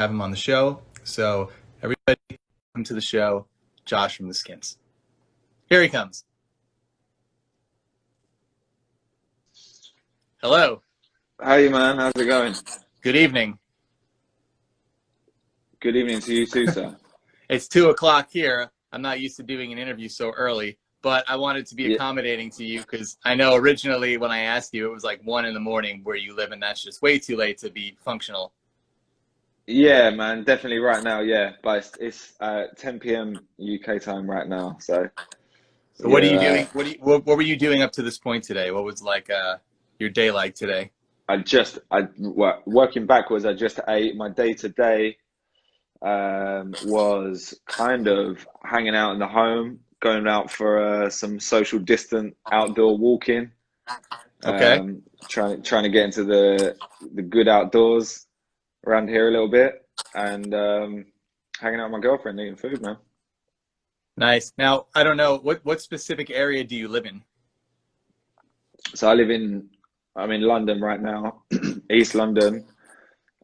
Have him on the show. So everybody come to the show. Josh from the Skints. Here he comes. Hello. Hey man, how's it going? Good evening. Good evening to you too, sir. It's 2:00 here. I'm not used to doing an interview so early, but I wanted to be Yeah, accommodating to you because I know originally when I asked you, it was like 1 in the morning where you live, and that's just way too late to be functional. yeah, man, definitely right now, yeah. But it's 10 p.m. UK time right now, so So what are you yeah. doing? What were you doing up to this point today? What was like your day like today? Working backwards. I just ate. My day to day was kind of hanging out in the home, going out for some social distant outdoor walking. Okay. Trying to get into the good outdoors around here a little bit, and hanging out with my girlfriend, eating food, man. Nice. Now, I don't know what specific area do you live in? So I'm in London right now, East London,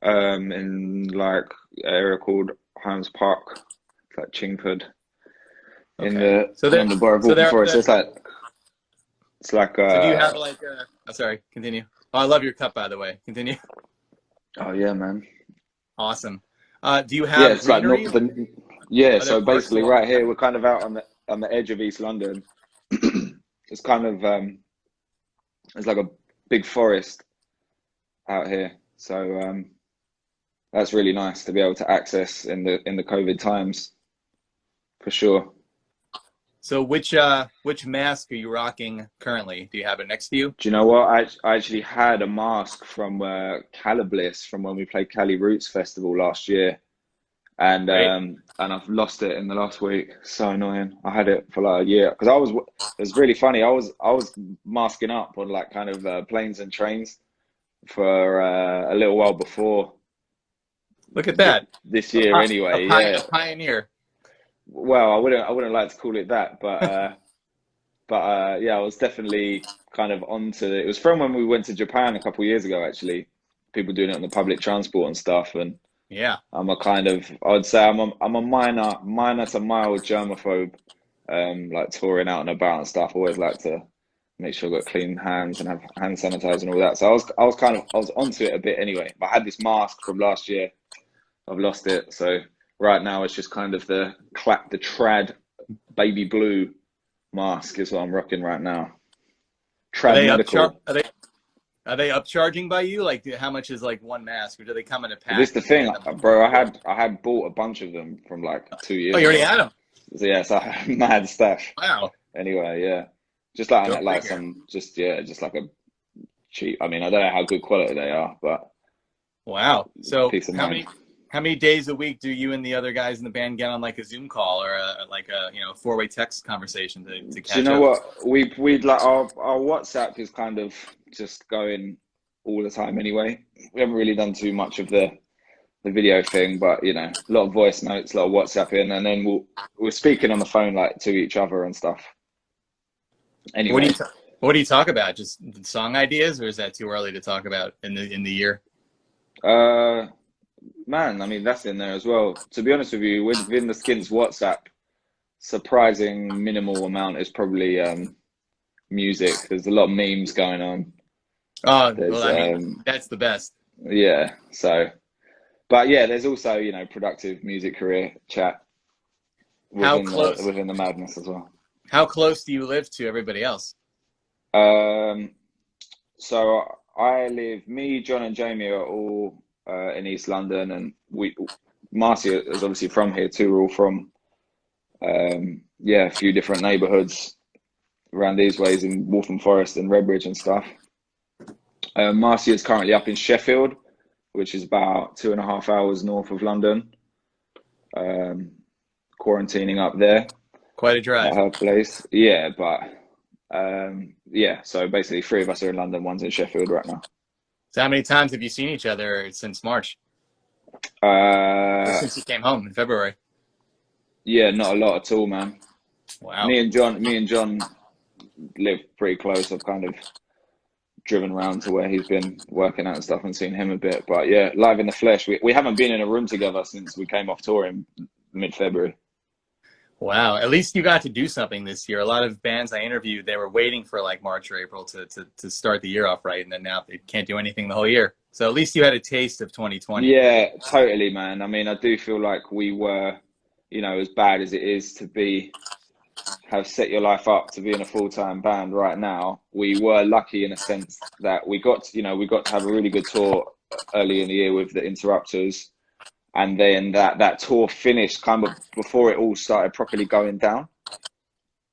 in like an area called Holmes Park, it's like Chingford, in Okay. the borough of So Waltham there, Forest. So it's like so do you have like I'm sorry, continue. Oh, I love your cup, by the way. Continue. oh yeah, man. Awesome. Do you Yeah, have it's like greenery? not the yeah. Are there So parks basically, along right there? here we're kind of out on the edge of East London. It's kind of it's like a big forest out here. So that's really nice to be able to access in the COVID times for sure. So which mask are you rocking currently? Do you have it next to you? Do you know what? I actually had a mask from Calibliss from when we played Cali Roots Festival last year, Great. and I've lost it in the last week. So annoying. I had it for like a year because it was really funny. I was masking up on like kind of planes and trains for a little while before Look at that. this year anyway. A Yeah. pioneer. Well, I wouldn't like to call it that, but yeah, I was definitely kind of onto it. It was from when we went to Japan a couple of years ago, actually. People doing it on the public transport and stuff, and Yeah. I would say I'm a minor to mild germaphobe. Like touring out and about and stuff. I always like to make sure I've got clean hands and have hand sanitizer and all that. So I was onto it a bit anyway. But I had this mask from last year. I've lost it, so right now it's just kind of the trad baby blue mask is what I'm rocking right now. Are Trad they upchar medical. are they upcharging by you? Like how much is like one mask, or do they come in a But this pack the and you thing, get them bro. I before? had I had bought a bunch of them from like two Oh, years you already ago. had them. So yeah, so I had a mad stash. Wow. Anyway, yeah, just like Go like figure. some just yeah, just like a cheap. I mean, I don't know how good quality they are, but Wow. So peace of mind. how many days a week do you and the other guys in the band get on like a Zoom call or like a four-way text conversation to Do you catch know up? what we'd like our WhatsApp is kind of just going all the time anyway. We haven't really done too much of the video thing, but you know, a lot of voice notes, a lot of WhatsApping, and then we're speaking on the phone like to each other and stuff. What do you Anyway, ta- what do you talk about? Just song ideas, or is that too early to talk about in the year? uh, man, I mean that's in there as well. To be honest with you, within the Skints WhatsApp, surprising minimal amount is probably music. There's a lot of memes going on. Oh, well, There's I mean, that's the best. yeah, so but yeah, there's also, you know, productive music career chat How close within the madness as well. how close do you live to everybody else? Um, so me, John, and Jamie are all in East London, and Marcia is obviously from here too. We're all from yeah, a few different neighbourhoods around these ways in Waltham Forest and Redbridge and stuff. Marcia is currently up in Sheffield, which is about 2.5 hours north of London. Um, Quarantining up there Quite a at drive. her place. Yeah, but yeah, so basically three of us are in London, one's in Sheffield right now. So how many times have you seen each other since March, or Uh, since you came home in February? yeah, not a lot at all, man. Wow. Me and John live pretty close. I've kind of driven around to where he's been working out and stuff and seen him a bit. But yeah, live in the flesh. We haven't been in a room together since we came off tour in mid-February. Wow. At least you got to do something this year. A lot of bands I interviewed, they were waiting for like March or April to start the year off right. And then now they can't do anything the whole year. So at least you had a taste of 2020. Yeah, totally, man. I mean, I do feel like we were, as bad as it is to have set your life up to be in a full-time band right now, we were lucky in a sense that we got to have a really good tour early in the year with the Interrupters. And then that tour finished kind of before it all started properly going down.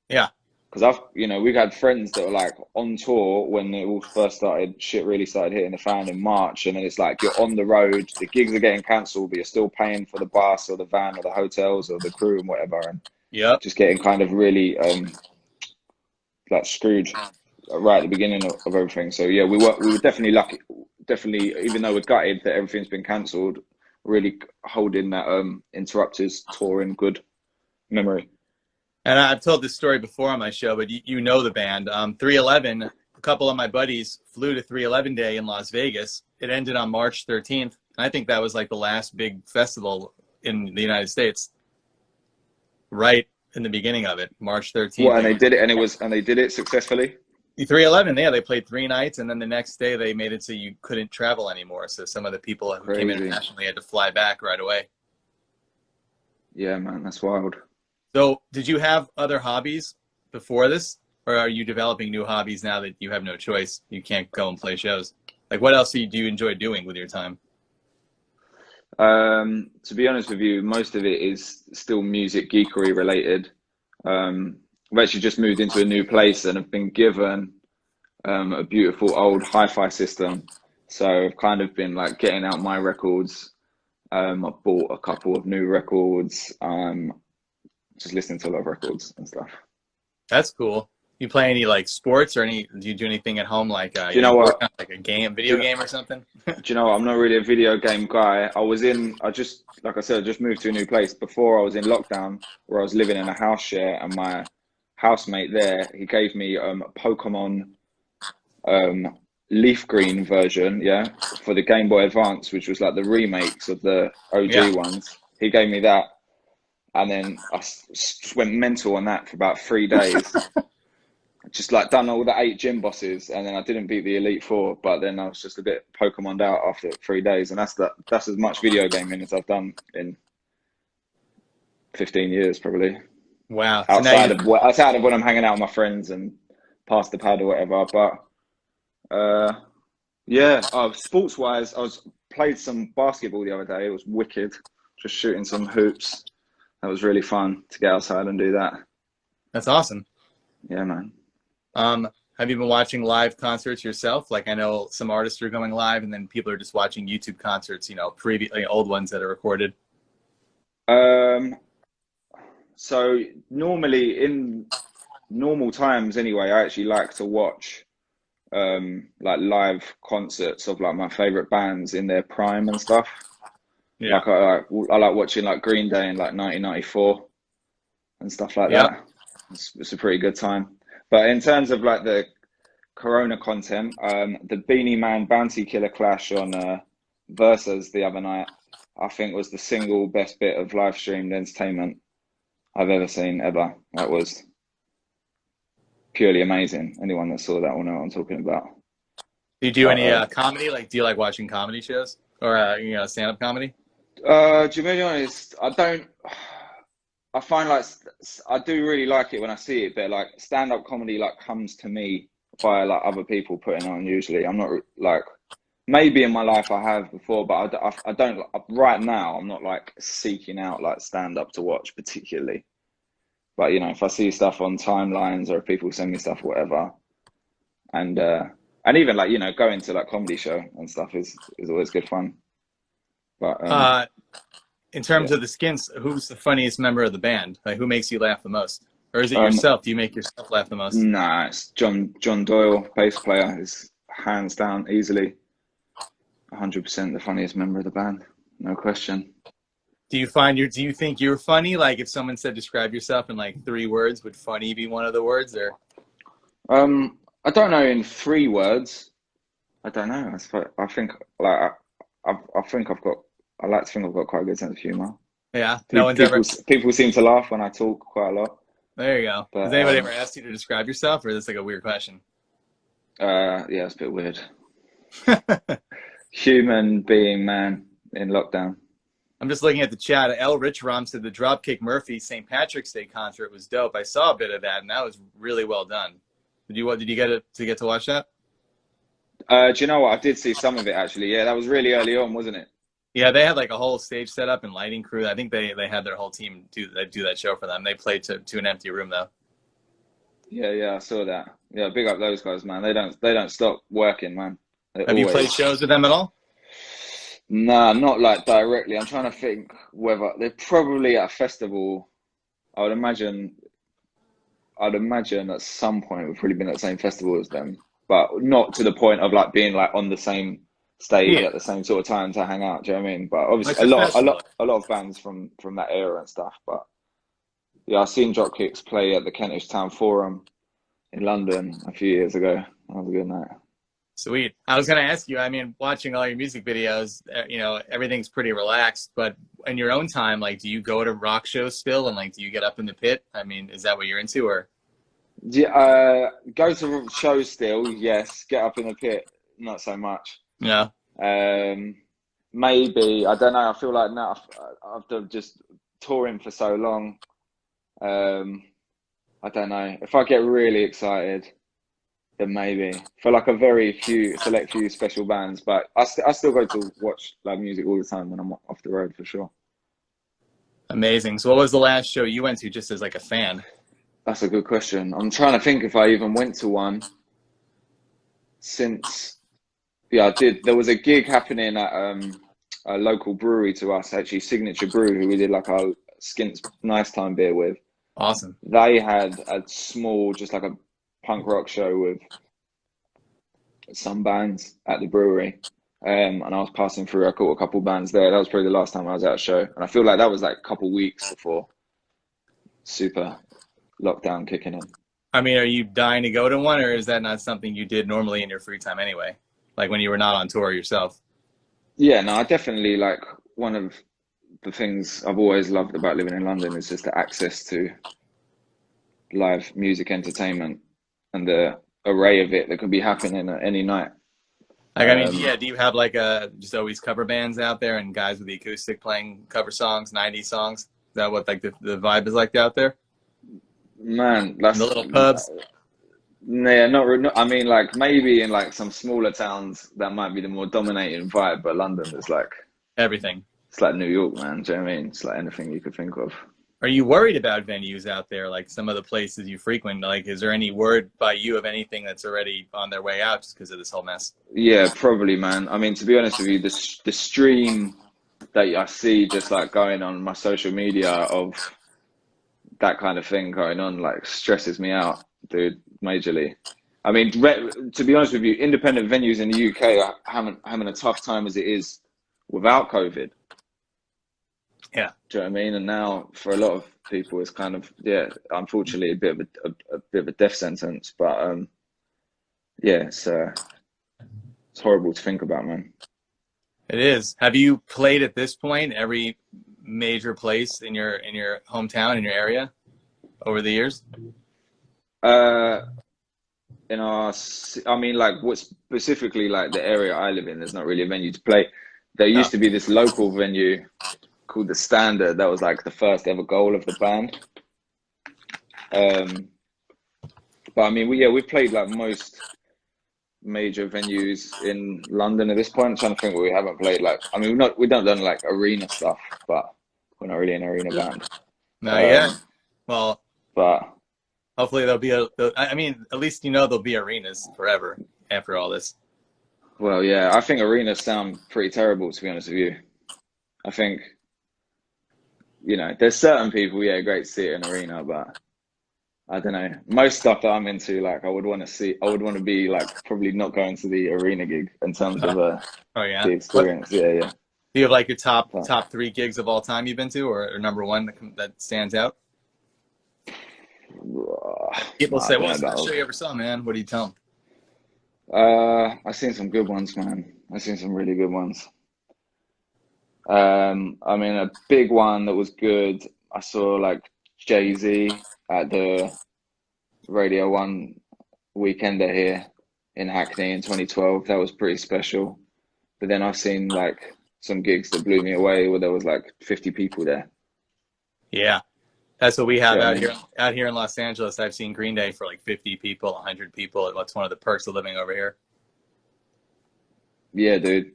Yeah. Because we've had friends that were like on tour when it all first started, shit really started hitting the fan in March. And then it's like you're on the road, the gigs are getting cancelled, but you're still paying for the bus or the van or the hotels or the crew and whatever. And just getting kind of really like screwed right at the beginning of everything. So yeah, we were definitely lucky. Definitely, even though we're gutted that everything's been cancelled, really holding that Interrupters tour in good memory. And I've told this story before on my show, but you know the band. 311, a couple of my buddies flew to 311 Day in Las Vegas. It ended on March 13th. And I think that was like the last big festival in the United States. Right in the beginning of it, March 13th. Well, and they did it, and they did it successfully. 311, yeah, they played 3 nights, and then the next day they made it so you couldn't travel anymore. So some of the people who came internationally had to fly back right away. Yeah, man, that's wild. So did you have other hobbies before this, or are you developing new hobbies now that you have no choice? You can't go and play shows. Like, what else do you enjoy doing with your time? To be honest with you, most of it is still music geekery related. I've actually just moved into a new place and have been given a beautiful old hi-fi system. So I've kind of been like getting out my records. I bought a couple of new records. Just listening to a lot of records and stuff. That's cool. You play any like sports or do you do anything at home like you know what? Like a video game or something? Do you know what? I'm not really a video game guy. Like I said, I just moved to a new place. Before I was in lockdown where I was living in a house share, and my housemate there, he gave me Pokemon leaf green version, for the Game Boy Advance, which was like the remakes of the OG ones. He gave me that. And then I just went mental on that for about 3 days. Just like done all the 8 gym bosses, and then I didn't beat the Elite Four, but then I was just a bit Pokemoned out after 3 days. And that's as much video gaming as I've done in 15 years, probably. Wow. Outside of when I'm hanging out with my friends and past the pad or whatever. But sports wise, played some basketball the other day. It was wicked. Just shooting some hoops. That was really fun to get outside and do that. That's awesome. Yeah, man. Have you been watching live concerts yourself? Like, I know some artists are going live, and then people are just watching YouTube concerts, old ones that are recorded. So normally in normal times anyway, I actually like to watch like live concerts of like my favorite bands in their prime and stuff. Yeah. Like I like watching like Green Day in like 1994 and stuff like that. It's a pretty good time. But in terms of like the Corona content, the Beanie Man Bounty Killer clash on Versus the other night, I think was the single best bit of live streamed entertainment I've ever seen ever. That was purely amazing. Anyone that saw that will know what I'm talking about. Do you do any comedy? Like, do you like watching comedy shows or stand-up comedy? To be honest, I don't. I find like I do really like it when I see it, but like stand-up comedy like comes to me by like other people putting on. Usually, I'm not like, maybe in my life I have before, but I don't right now. I'm not like seeking out like stand-up to watch particularly. But if I see stuff on timelines or if people send me stuff or whatever, and even like going to like comedy show and stuff is always good fun. But in terms of the Skints, who's the funniest member of the band? Like, who makes you laugh the most? Or is it yourself? Do you make yourself laugh the most? Nah, it's John Doyle, bass player, is hands down, easily 100% the funniest member of the band. No question. Do you think you're funny? Like, if someone said describe yourself in like 3 words, would funny be one of the words? Or I don't know in 3 words. I don't know. I think like I think I've got. I like to think I've got quite a good sense of humor. Yeah, no one's People ever. people seem to laugh when I talk quite a lot. There you go. Has But anybody ever asked you to describe yourself, or is this like a weird question? yeah, it's a bit weird. Human being, man, in lockdown. I'm just looking at the chat. L. Rich Rom said the Dropkick Murphy St. Patrick's Day concert was dope. I saw a bit of that, and that was really well done. Did you get to watch that? Do you know what? I did see some of it actually. Yeah, that was really early on, wasn't it? Yeah, they had like a whole stage set up and lighting crew. I think they had their whole team do that show for them. They played to an empty room though. Yeah, yeah, I saw that. Yeah, big up those guys, man. They don't stop working, man. They Have you played always. shows with them at all? Nah, not like directly. I'm trying to think whether they're probably at a festival. I would imagine. I'd imagine at some point we've probably been at the same festival as them, but not to the point of like being like on the same stage Yeah, at the same sort of time to hang out. Do you know what I mean? But obviously it's a festival. a lot of bands from that era and stuff. But yeah, I seen Dropkicks play at the Kentish Town Forum in London a few years ago. That was a good night. Sweet. I was gonna ask you. I mean, watching all your music videos, everything's pretty relaxed. But in your own time, like, do you go to rock shows still, and like, do you get up in the pit? I mean, is that what you're into, or? Yeah, go to shows still, yes. Get up in the pit, not so much. No. Um, Maybe I don't know. I feel like now after just touring for so long, um, I don't know. If I get really excited, then maybe for like a very select few special bands. But I still go to watch live music all the time when I'm off the road for sure. Amazing. So, what was the last show you went to, just as like a fan? That's a good question. I'm trying to think if I even went to one since. Yeah, I did. There was a gig happening at a local brewery to us, actually, Signature Brew, who we did like our Skints Nice Time beer with. Awesome. They had a small, just like a punk rock show with some bands at the brewery. And I was passing through, I caught a couple bands there. That was probably the last time I was at a show. And I feel like that was like a couple weeks before super lockdown kicking in. I mean, are you dying to go to one, or is that not something you did normally in your free time anyway? Like when you were not on tour yourself? Yeah, no, I definitely like one of the things I've always loved about living in London is just the access to live music entertainment and the array of it that could be happening at any night. Like, I mean, yeah, do you have like just always cover bands out there and guys with the acoustic playing cover songs, 90s songs? Is that what like the vibe is like out there? Man, In the little pubs? yeah, I mean, like maybe in like some smaller towns that might be the more dominating vibe, but London is like Everything. it's like New York, man. Do you know what I mean? It's like anything you could think of. Are you worried about venues out there, like some of the places you frequent? Like, is there any word by you of anything that's already on their way out just because of this whole mess? Yeah, probably, man. I mean, to be honest with you, the stream that I see just like going on my social media of that kind of thing going on like stresses me out, dude, majorly. I mean, to be honest with you, independent venues in the UK are having a tough time as it is without COVID. Yeah. Do you know what I mean? And now for a lot of people, it's kind of, yeah, unfortunately a bit of a bit of a death sentence. But yeah, it's horrible to think about, man. It is. Have you played at this point every major place in your hometown, in your area over the years? In I mean, like what specifically like the area I live in, there's not really a venue to play. There No. used to be this local venue called the Standard. That was like the first ever goal of the band. But I mean, we've played like most major venues in London at this point. I'm trying to think what we haven't played. Like, I mean, we don't done like arena stuff, but we're not really an arena band. Not yet. Well, But hopefully there'll be I mean, at least there'll be arenas forever after all this. well, yeah, I think arenas sound pretty terrible, to be honest with you. I think, there's certain people, yeah, great to see it in arena, but I don't know. Most stuff that I'm into, like, I would want to be like probably not going to the arena gig in terms of Oh yeah. the experience. Yeah, yeah. Do you have like your top But, 3 gigs of all time you've been to, or number one that stands out? People I say, don't "Well, know it's the best about. show you ever saw, man." What do you tell them? I've seen some good ones, man. I've seen some really good ones. I mean, a big one that was good. I saw like Jay-Z at the Radio One Weekender here in Hackney in 2012. That was pretty special. But then I've seen like some gigs that blew me away where there was like 50 people there. Yeah, that's what we have Do you know out what I here. mean? Out here in Los Angeles, I've seen Green Day for like 50 people, 100 people. That's one of the perks of living over here. Yeah, dude.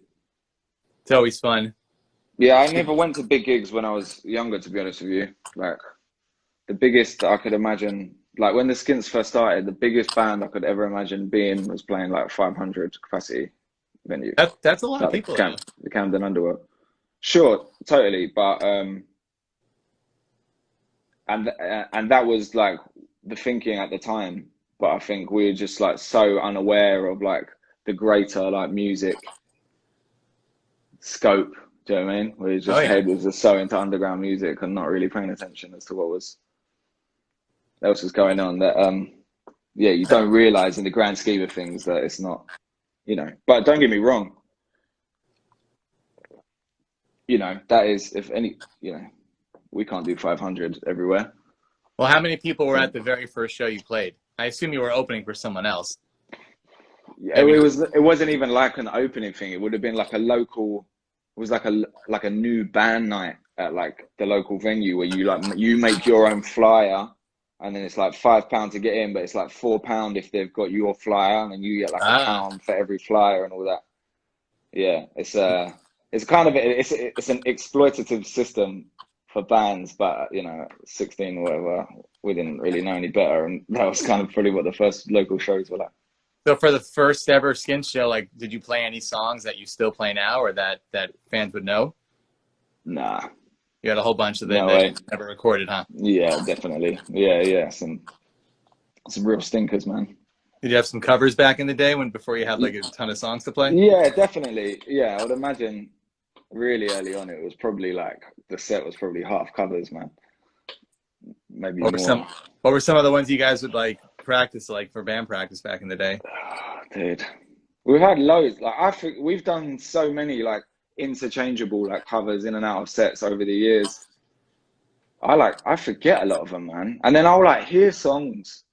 It's always fun. Yeah, I never went to big gigs when I was younger, to be honest with you. Like the biggest I could imagine, like when the Skints first started, the biggest band I could ever imagine being was playing like 500 capacity venue, That's a lot of like people though. The Camden Underworld. Sure, totally, but and that was like the thinking at the time. But I think we were just like so unaware of like the greater like music scope. Do you know what I mean? We Oh just yeah. head was just so into underground music and not really paying attention as to what was else was going on. That yeah, you don't realize in the grand scheme of things that it's not, you know. But don't get me wrong, you know that is if any, you know, we can't do 500 everywhere. Well, how many people were So at the very first show you played? I assume you were opening for someone else. yeah, Maybe. it wasn't even like an opening thing. It would have been like a local. It was like a new band night at like the local venue where you make your own flyer, and then it's like £5 to get in, but it's like £4 if they've got your flyer, and then you get like a Ah, pound for every flyer and all that. Yeah, it's kind of it's an exploitative system for bands, but you know, 16 or whatever, we didn't really know any better, and that was kind of probably what the first local shows were like. so for the first ever Skin show, like, did you play any songs that you still play now, or that fans would know? Nah, You had a whole bunch of them no that way. you never recorded, huh? Yeah, definitely. Yeah, some real stinkers, man. Did you have some covers back in the day when before you had like a ton of songs to play? Yeah, definitely. Yeah, I would imagine really early on it was probably like the set was probably half covers, man. Maybe What were some more. what were some of the ones you guys would like practice like for band practice back in the day? Dude, we've had loads. Like I think we've done so many like interchangeable like covers in and out of sets over the years. I forget a lot of them, man. And then I'll like hear songs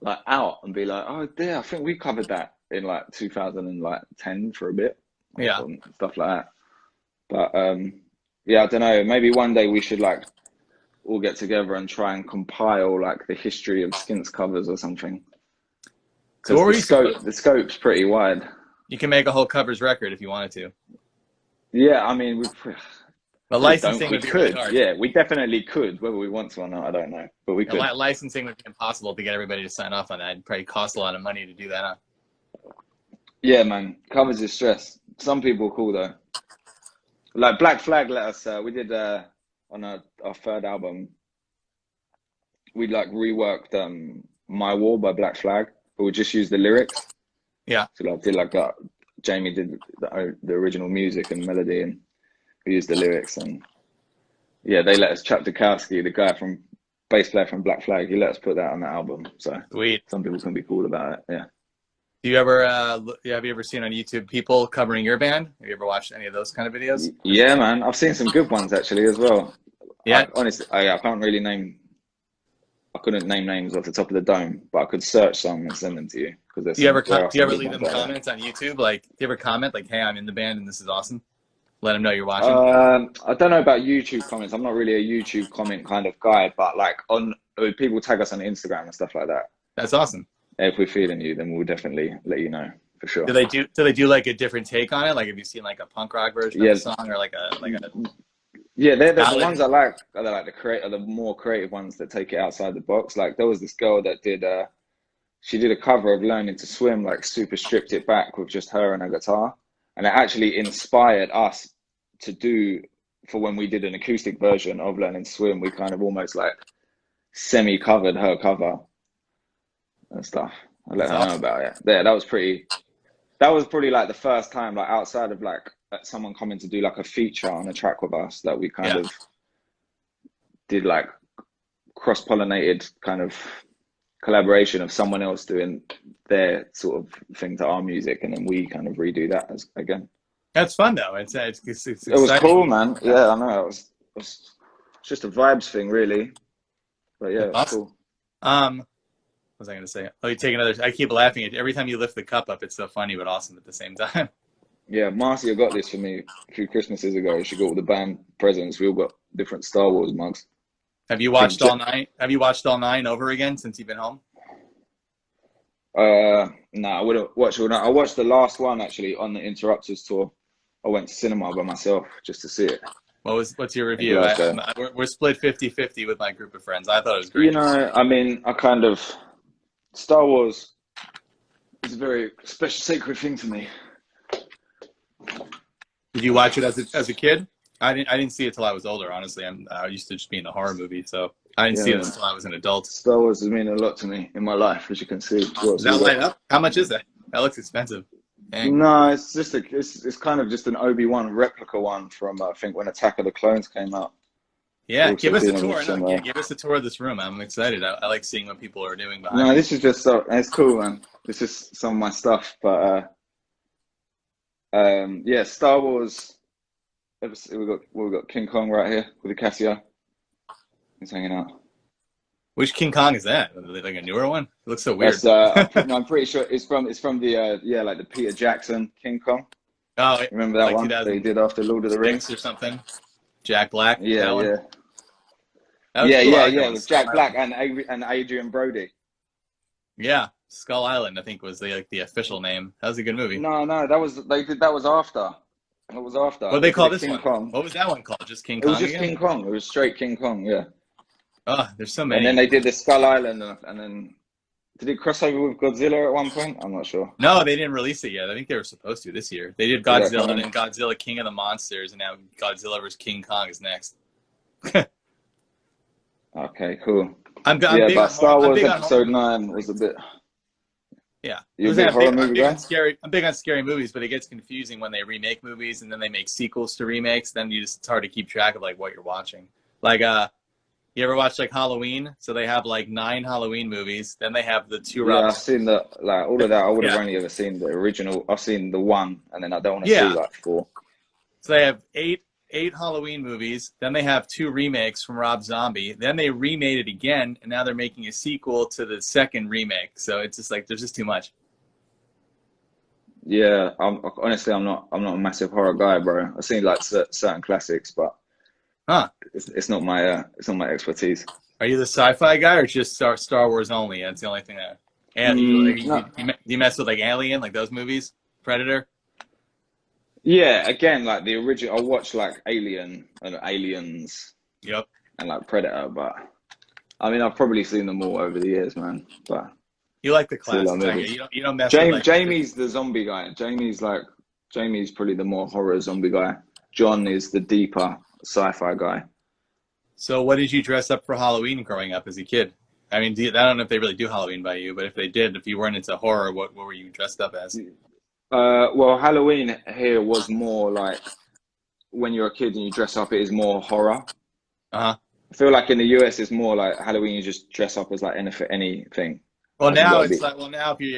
like out and be like, oh dear, I think we covered that in like 2010 for a bit Yeah. or stuff like that. But yeah, I don't know. Maybe one day we should like all get together and try and compile like the history of Skints covers or something. So what Because were you supposed? the scope's pretty wide. You can make a whole covers record if you wanted to. Yeah, I mean, But we don't, licensing we would be really could. hard. Yeah, we definitely could. Whether we want to or not, I don't know, but we And could. licensing would be impossible to get everybody to sign off on that. It'd probably cost a lot of money to do that. Huh? Yeah, man, covers is stress. Some people are cool though. Like Black Flag let us. We did on our third album. We like reworked My War by Black Flag, but we just used the lyrics. Yeah. So like did like that. Jamie did the original music and melody, and we used the lyrics. And yeah, they let us. Chuck Dukowski, the guy from bass player from Black Flag, he let us put that on the album. So Sweet. some people can be cool about it. Yeah. Do you ever have you ever seen on YouTube people covering your band? Have you ever watched any of those kind of videos? Yeah, man. I've seen some good ones actually as well. Yeah. I can't really name. I couldn't name names off the top of the dome, but I could search some and send them to you because there are Do you some ever good leave ones them out there. comments on YouTube? Like, do you ever comment like, "Hey, I'm in the band and this is awesome"? Let them know you're watching. I don't know about YouTube comments. I'm not really a YouTube comment kind of guy, but like on people tag us on Instagram and stuff like that. That's awesome. If we're feeling you, then we'll definitely let you know for sure. Do they do like a different take on it? Like, have you seen like a punk rock version of a Yeah, song or like a yeah. They're the ballad? ones I like. Are like the more creative ones that take it outside the box. Like there was this girl that did she did a cover of Learning to Swim, like super stripped it back with just her and her guitar, and it actually inspired us to do for when we did an acoustic version of Learning to Swim. We kind of almost like semi covered her cover and stuff. I let That's her know awesome. about it. Yeah, that was pretty. That was probably like the first time, like outside of like someone coming to do like a feature on a track with us, that we kind Yeah. of did like cross pollinated kind of collaboration of someone else doing their sort of thing to our music, and then we kind of redo that as again. That's fun though. It's It was cool, exciting. man. Yeah, I know. It was just a vibes thing, really. But yeah, it was Awesome. cool. What was I going to say? Oh, you take another. I keep laughing at every time you lift the cup up. It's so funny, but awesome at the same time. Yeah, Marcia got this for me a few Christmases ago. She got all the band presents. We all got different Star Wars mugs. Have you I think watched all nine? Have you watched all nine over again since you've been home? no, I wouldn't watch all that. I watched the last one actually on the Interrupters tour. I went to cinema by myself just to see it What's your in review? Glasgow. We're split 50-50 with my group of friends. I thought it was You great. know, I mean, I kind of Star Wars is a very special, sacred thing to me. Did you watch it as a kid? I didn't see it till I was older. Honestly, I used to just be in the horror movie, so I didn't see it Yeah, until I was an adult. Star Wars has meant a lot to me in my life, as you can see. Does that light up? How much is that? That looks expensive. Dang. No, it's just it's kind of just an Obi-Wan replica one from I think when Attack of the Clones came out. Yeah, give us a Seen it with tour. No, some, give us a tour of this room. I'm excited. I like seeing what people are doing behind no, me. this is just so it's cool, man. This is some of my stuff, but yeah, Star Wars. We got King Kong right here with the Casio. He's hanging out. Which King Kong is that? Like a newer one? It looks so weird. That's no, I'm pretty sure it's from the yeah, like the Peter Jackson King Kong. Oh, Remember that like one that he did after Lord of the 2006 Rings? or something. Jack Black. Yeah, That one. yeah, That was cool. I like that yeah. It one. was Skull Jack Black Island. and Adrian Brody. Yeah, Skull Island. I think was the official name. That was a good movie. No, that was after. That was after. What do They they did call a this King one? Kong. What was that one called? Just King It was Kong just again? King Kong. It was straight King Kong. Yeah. Oh, there's so And then many. they did the Skull Island, and then did it cross over with Godzilla at one point? I'm not sure. No, they didn't release it yet. I think they were supposed to this year. They did Did that come Godzilla, in? then Godzilla King of the Monsters, and now Godzilla vs King Kong is next. Okay, cool. I'm Yeah, big but on horror. Star I'm Wars big on horror Episode movies. 9 was a bit. Yeah, You a listen, big horror I'm movie big guy? on scary. I'm big on scary movies, but it gets confusing when they remake movies and then they make sequels to remakes. Then it's hard to keep track of like what you're watching. Like you ever watch like Halloween? So they have like 9 Halloween movies. Then they have the 2 Yeah, Rob. I've seen all of that. I would have Yeah, only ever seen the original. I've seen the one, and then I don't want to see yeah. like 4. So they have eight Halloween movies. Then they have 2 remakes from Rob Zombie. Then they remade it again, and now they're making a sequel to the second remake. So it's just like there's just too much. Yeah, honestly, I'm not a massive horror guy, bro. I've seen like certain classics, but Huh? it's not my expertise. Are you the sci-fi guy or just Star Wars only? That's the only thing that. And No, do you mess with like Alien, like those movies, Predator? yeah, again, like the original. I watched like Alien and Aliens Yep. and like Predator, but I mean, I've probably seen them all over the years, man. But You like the still love classics. I get movies. you don't mess with like. Jamie's the zombie guy. Jamie's probably the more horror zombie guy. John is the deeper sci-fi guy. So what did you dress up for Halloween growing up as a kid? I mean, I don't know if they really do Halloween by you, but if they did, if you weren't into horror, what were you dressed up as? Well, Halloween here was more like when you're a kid and you dress up, it is more horror. Uh huh. I feel like in the US, it's more like Halloween, you just dress up as like anything. Well, Hasn't now got to it's be. like, now if you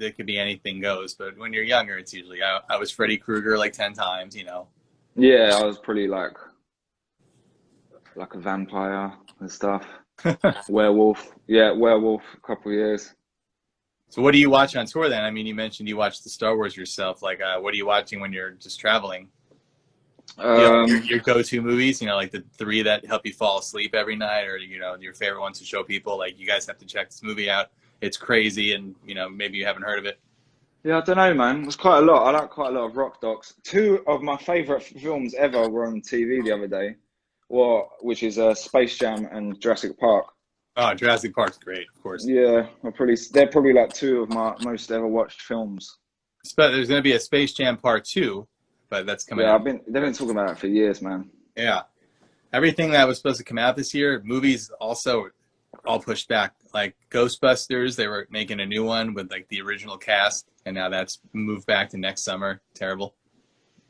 it could be anything goes, but when you're younger, it's usually I was Freddy Krueger like 10 times, you know. Yeah, I was pretty like a vampire and stuff. Werewolf. Yeah, werewolf, a couple of years. So what do you watch on tour then? I mean, you mentioned you watch the Star Wars yourself. Like, what are you watching when you're just traveling? You have Um, your go-to movies, you know, like the 3 that help you fall asleep every night, or you know, your favorite ones to show people. Like, you guys have to check this movie out. It's crazy, and you know, maybe you haven't heard of it. yeah, I don't know, man. There's quite a lot. I like quite a lot of rock docs. 2 of my favorite films ever were on TV the other day, which is Space Jam and Jurassic Park. Oh, Jurassic Park's great, of course. Yeah, they're probably like 2 of my most ever watched films. But there's going to be a Space Jam Part 2, but that's coming Yeah, out. they've been talking about it for years, man. Yeah. Everything that was supposed to come out this year, movies also all pushed back. Like Ghostbusters, they were making a new one with like the original cast, and now that's moved back to next summer. Terrible.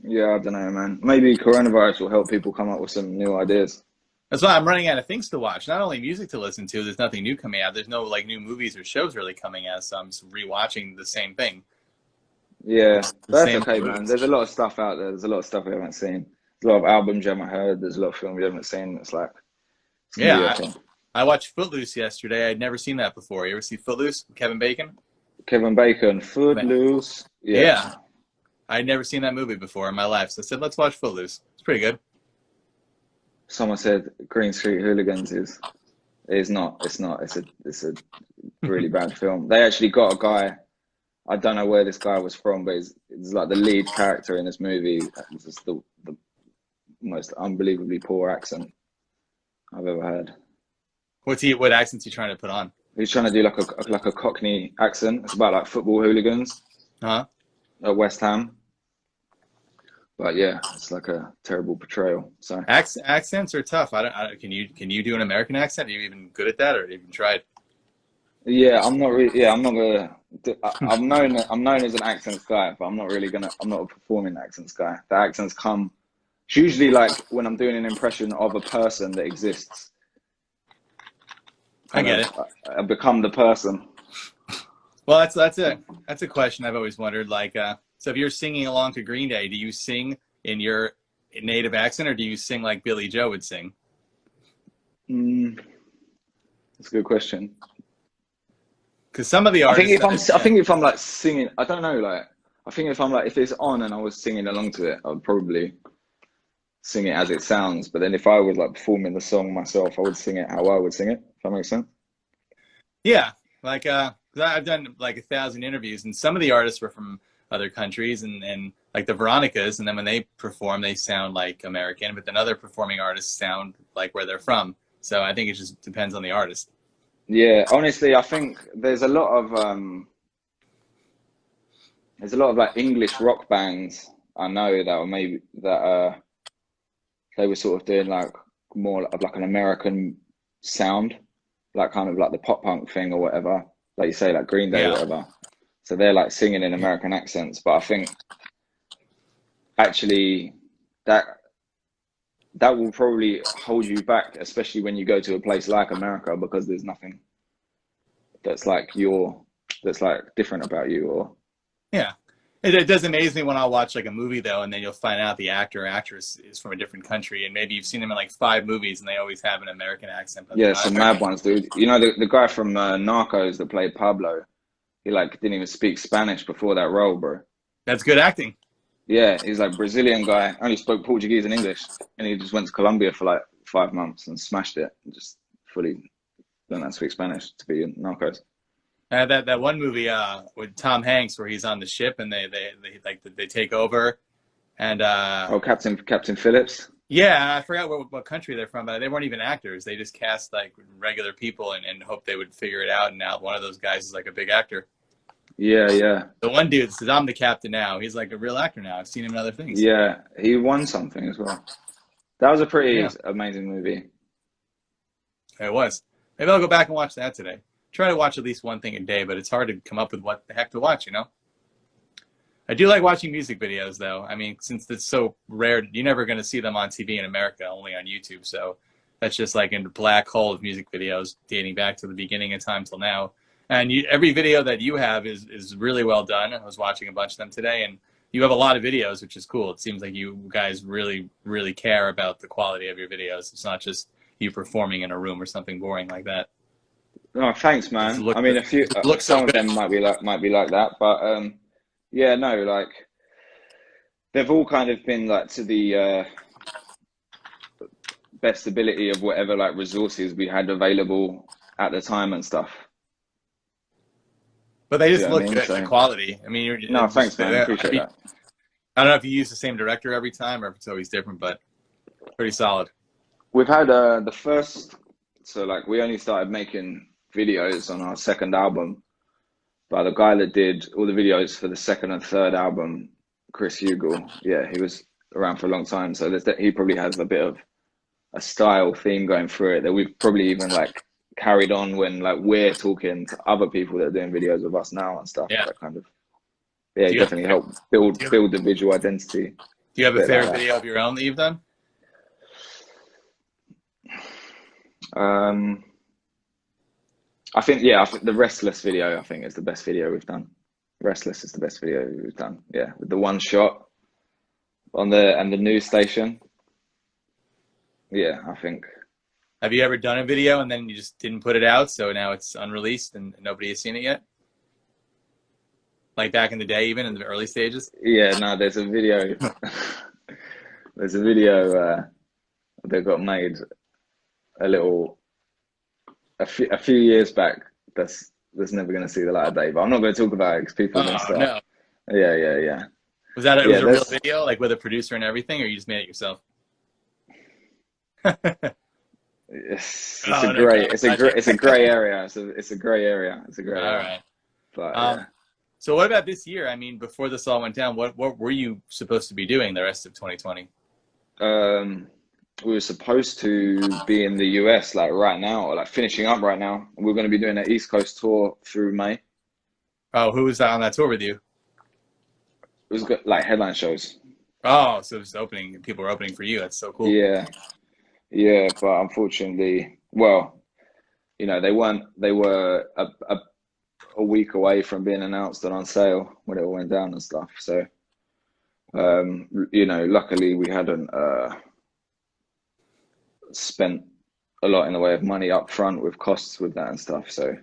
Yeah, I don't know, man. Maybe coronavirus will help people come up with some new ideas. That's why I'm running out of things to watch. Not only music to listen to. There's nothing new coming out. There's no like new movies or shows really coming out. So I'm just rewatching the same thing. Yeah, The but that's same okay, man. movies. There's a lot of stuff out there. There's a lot of stuff we haven't seen. There's a lot of albums you haven't heard. There's a lot of films you haven't seen. It's like it's gonna be Yeah, okay. I watched Footloose yesterday. I'd never seen that before. You ever see Footloose? Kevin Bacon? Kevin Bacon, Footloose. Yeah. Yeah, I'd never seen that movie before in my life. So I said, let's watch Footloose. It's pretty good. Someone said Green Street Hooligans is. It's not. It's not. It's a really bad film. They actually got a guy. I don't know where this guy was from, but it's like the lead character in this movie. It's just the most unbelievably poor accent I've ever heard. What accent's he trying to put on? He's trying to do like a Cockney accent. It's about like football hooligans Huh? at West Ham. But yeah, it's like a terrible portrayal. So Accents are tough. Can you do an American accent? Are you even good at that, or have you even tried? yeah, I'm not really. Yeah, I'm not gonna. I'm known as an accents guy, but I'm not really gonna. I'm not a performing accents guy. The accents come. It's usually like when I'm doing an impression of a person that exists. I Kind get of, it. I become the person. Well, that's a question I've always wondered. Like, so if you're singing along to Green Day, do you sing in your native accent, or do you sing like Billy Joe would sing? Mm, that's a good question. Because some of the I think artists, I think if I'm like singing, I don't know, like I think if I'm like if it's on and I was singing along to it, I'd probably sing it as it sounds. But then if I was like performing the song myself, I would sing it how I would sing it. If that makes sense. yeah, like, 'cause I've done like 1,000 interviews, and some of the artists were from other countries, and like the Veronicas, and then when they perform, they sound like American, but then other performing artists sound like where they're from. So I think it just depends on the artist. Yeah, honestly, I think there's a lot of like English rock bands I know that were maybe that they were sort of doing like more of like an American sound, like kind of like the pop punk thing or whatever, like you say, like Green Day or Yeah, whatever. So they're like singing in American accents, but I think actually that that will probably hold you back, especially when you go to a place like America, because there's nothing that's like that's like different about you or yeah. It does amaze me when I'll watch like a movie though, and then you'll find out the actor or actress is from a different country, and maybe you've seen them in like 5 movies, and they always have an American accent. But yeah, some mad ones, dude. You know the guy from Narcos that played Pablo, he like didn't even speak Spanish before that role, bro. that's good acting. Yeah, he's like Brazilian guy, only spoke Portuguese and English, and he just went to Colombia for like 5 months and smashed it, and just fully learned how to speak Spanish to be in Narcos. That one movie with Tom Hanks where he's on the ship and they take over, and Oh, Captain Phillips. yeah, I forgot what country they're from, but they weren't even actors. They just cast like regular people and hoped they would figure it out. And now one of those guys is like a big actor. Yeah, yeah, The one dude says, "I'm the captain now." He's like a real actor now. I've seen him in other things. yeah. He won something as well. That was a pretty Yeah, amazing movie. it was. Maybe I'll go back and watch that today. Try to watch at least one thing a day, but it's hard to come up with what the heck to watch, you know? I do like watching music videos, though. I mean, since it's so rare, you're never going to see them on TV in America, only on YouTube. So that's just like a black hole of music videos dating back to the beginning of time till now. And every video that you have is really well done. I was watching a bunch of them today, and you have a lot of videos, which is cool. It seems like you guys really, really care about the quality of your videos. It's not just you performing in a room or something boring like that. Oh, thanks, It man. I looks, mean, it looks so some of good. them might be like that, but yeah, no, like they've all kind of been like to the best ability of whatever like resources we had available at the time and stuff. But they Do you just know what look I mean? good, the So, quality. I mean, no, just thanks, man. Appreciate that. I don't know if you use the same director every time or if it's always different, but pretty solid. We've had the first, so like we only started making videos on our second album, but the guy that did all the videos for the second and third album, Chris Hugel, yeah, he was around for a long time. So he probably has a bit of a style theme going through it that we've probably even like carried on when like we're talking to other people that are doing videos with us now and stuff. Yeah. That kind of, yeah, Do it you have, definitely helped do you, build the visual identity, do you have a bit like favorite that. video of your own that you've done? Um, I think yeah, I think the Restless video I think is the best video we've done. Restless is the best video we've done. Yeah, with the one shot on the news station. Yeah, I think. Have you ever done a video and then you just didn't put it out, so now it's unreleased and nobody has seen it yet? Like back in the day, even in the early stages? Yeah, no, there's a video. There's a video that got made a little a few years back. That's never going to see the light of day. But I'm not going to talk about it because people are going to Oh, start. no. Yeah, yeah, yeah, Was that it yeah. was a real That's video, like with a producer and everything, or you just made it yourself? it's a Oh, no, great gotcha. it's a gray area. It's a gray area. It's a gray All area. right. But yeah. Um, so what about this year? I mean, before this all went down, what were you supposed to be doing the rest of 2020? Um, we were supposed to be in the US like right now, or like finishing up right now. We're going to be doing an East Coast tour through May. Oh, who was that on that tour with you? It was good, like headline shows. Oh, so it was opening. People were opening for you. That's so cool. Yeah, yeah, but unfortunately, well, you know, they weren't. They were a week away from being announced and on sale when it all went down and stuff. So, you know, luckily we hadn't spent a lot in the way of money up front with costs with that and stuff. So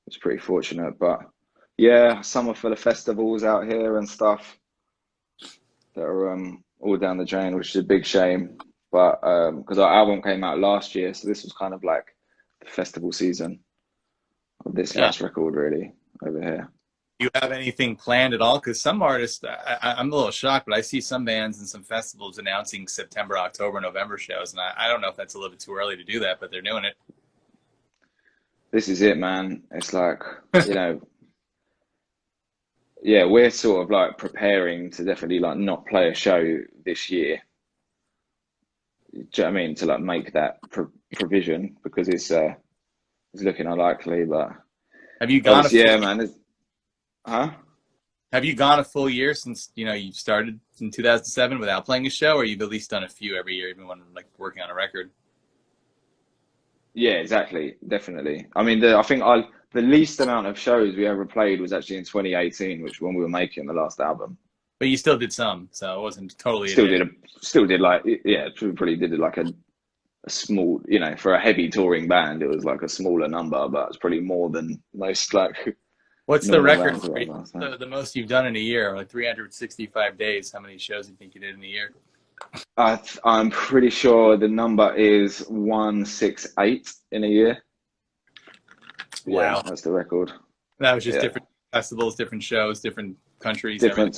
it's pretty fortunate. But yeah, summer for the festivals out here and stuff that are all down the drain, which is a big shame. But because our album came out last year, so this was kind of like the festival season of this Yeah. last record, really, over here. Do you have anything planned at all? Because some artists, I'm a little shocked, but I see some bands and some festivals announcing September, October, November shows, and I don't know if that's a little bit too early to do that, but they're doing it. This is it, man. It's like, you know, yeah, we're sort of like preparing to definitely like not play a show this year. Do you know what I mean? To like make that provision because it's looking unlikely, but Have you gone a obviously, full yeah, year? man. Huh? Have you gone a full year since you started in 2007 without playing a show, or you've at least done a few every year, even when like working on a record? Yeah, exactly. Definitely. I mean, I think the least amount of shows we ever played was actually in 2018, which when we were making the last album. But you still did some, so it wasn't totally a Still day. did still did like yeah, we probably did like a small, you know, for a heavy touring band, it was like a smaller number, but it's probably more than most like What's the normal record bands or for you? whatever. So. The most you've done in a year, like 365 days? How many shows do you think you did in a year? I'm pretty sure the number is 168 in a year. Yeah, Wow. that's the record. That was just Yeah. different festivals, different shows, different countries, everything.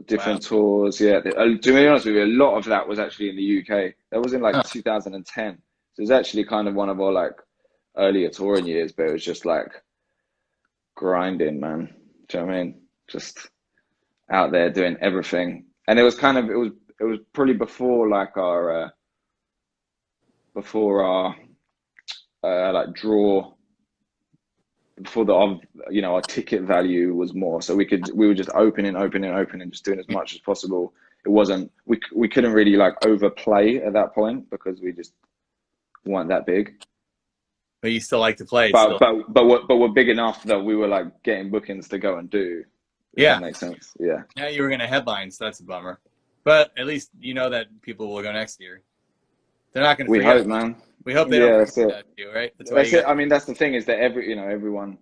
Different Wow. tours. Yeah, to be honest with you, a lot of that was actually in the UK. That was in like Huh. 2010. So it was actually kind of one of our like earlier touring years, but it was just like grinding, man. Do you know what I mean? Just out there doing everything, and it was kind of it was probably before like our before our like draw before the you know our ticket value was more, so we were just opening, just doing as much as possible. It wasn't we couldn't really like overplay at that point because we just weren't that big. But you still like to play But still. we're big enough that we were like getting bookings to go and do. If that Yeah. makes sense. Yeah. Now you were going to headline, so that's a bummer. But at least you know that people will go next year. They're not going to We forget. hope, man. We hope they don't Yeah, forget that's it. about you, right? That's why That's you it. got. I mean, that's the thing is that everyone,